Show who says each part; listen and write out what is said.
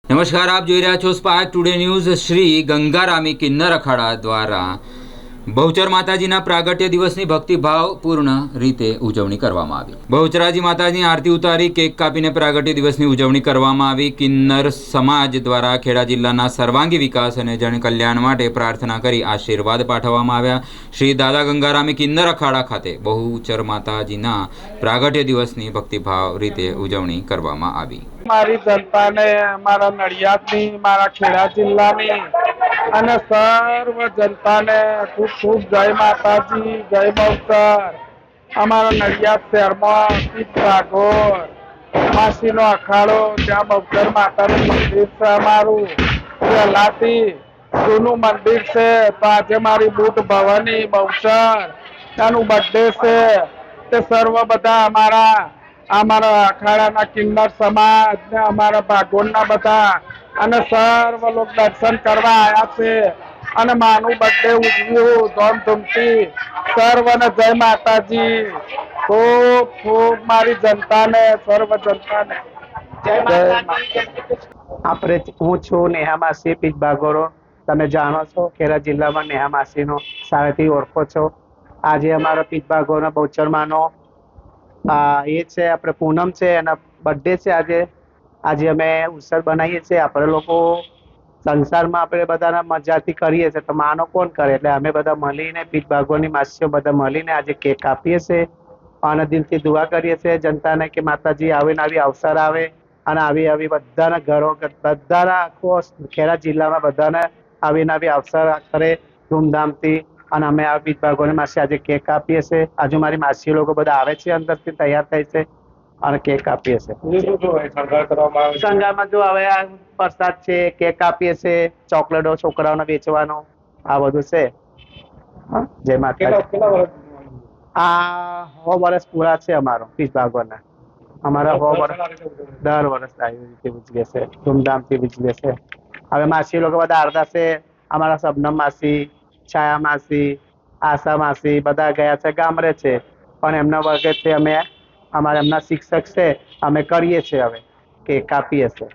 Speaker 1: નમસ્કાર, આપ જોઈ રહ્યા છો સ્પાર્ક ટુડે ન્યૂઝ। શ્રી ગંગારામી કિન્નર અખાડા દ્વારા બહુચર માતાજીના પ્રાગટ્ય દિવસની ભક્તિભાવપૂર્ણ રીતે ઉજવણી કરવામાં આવી। બહુચરાજી માતાજીની આરતી ઉતારી કેક કાપીને પ્રાગટ્ય દિવસની ઉજવણી કરવામાં આવી। કિન્નર સમાજ દ્વારા ખેડા જિલ્લાના સર્વાંગી વિકાસ અને જનકલ્યાણ માટે પ્રાર્થના કરી આશીર્વાદ પાઠવવામાં આવ્યા। શ્રી દાદા ગંગારામી કિન્નર અખાડા ખાતે બહુચર માતાજીના પ્રાગટ્ય દિવસની ભક્તિભાવ રીતે ઉજવણી કરવામાં આવી।
Speaker 2: મારી જનતાને, મારા નડિયાદની, મારા ખેડા જિલ્લાની અને સર્વ જનતાને ખૂબ ખૂબ જય માતાજી, જય બહુચર। અમારા નડિયાદ શહેરમાં પીઠ ભાગોળ માસીનો અખાડો, જ્યાં બહુચર માતાનું મંદિર છે અમારું, પહેલાથી જૂનું મંદિર છે। તો આજે મારી બુટ ભવાની બહુચર એનું બર્થડે છે। તે સર્વ બધા અમારા અખાડાના કિન્નર સમાજ ને અમારા ભાગોળના બધા અને સર્વ લોક દર્શન કરવા આવ્યા છે અને માનું બર્થડે ઉજવ્યું ધૂમધામથી। સર્વને જય માતાજી। ખૂબ ખૂબ મારી જનતાને, સર્વ જનતાને જય માતાજી।
Speaker 3: હું છું નેહા માસી પીઠ ભાગોળો। તમે જાણો છો ખેડા જિલ્લામાં નેહા માસીનો સારાથી ઓળખો છો। આજે અમારા પીઠ ભાગોળના બહુચરમાંનો એ છે, આપણે પૂનમ છે, એના બર્થડે છે આજે અમે ઉસળ બનાવીએ છીએ। આપણે લોકો સંસારમાં આપણે બધાના મજાથી કરીએ છીએ, તો માનો કોણ કરે, એટલે અમે બધા મળીને પીઠ ભાગોળની માસીઓ બધા મળીને આજે કેક કાપીએ છીએ અને દિલથી દુઆ કરીએ છીએ જનતાને કે માતાજી આવીને આવી અવસર આવે અને આવી બધાના ઘરો, બધાના આખો ખેડા જિલ્લામાં બધાને આવીને આવી અવસર કરે ધૂમધામથી। અને અમે આ પીઠ ભાગોળની માસી આજે કેક કાપીએ છીએ। આજુ મારી માસી લોકો બધા આવે છે, અંદરથી તૈયાર થાય છે અને કેક કાપીએ છીએ। શણગારમાં જો હવે આ પ્રસાદ છે, કેક કાપીએ છીએ, ચોકલેટો છોકરાઓને વેચવાનો, આ બધું છે। જય માતાજી। આ 100 વર્ષ પૂરા છે અમારો પીઠ ભાગોળના। અમારા 100 વર્ષ દર વર્ષ આવી રીતે ઉજવે છે, ધૂમધામથી ઉજવે છે। હવે માસી લોકો બધા આવતા છે, અમારા શબનમ માસી, છાયા માસી, આશા માસી બધા ગયા છે, ગામડે છે, પણ એમના વગરથી અમે એમના શિક્ષક છે, અમે કરીએ છીએ હવે કે કાપીએ છીએ।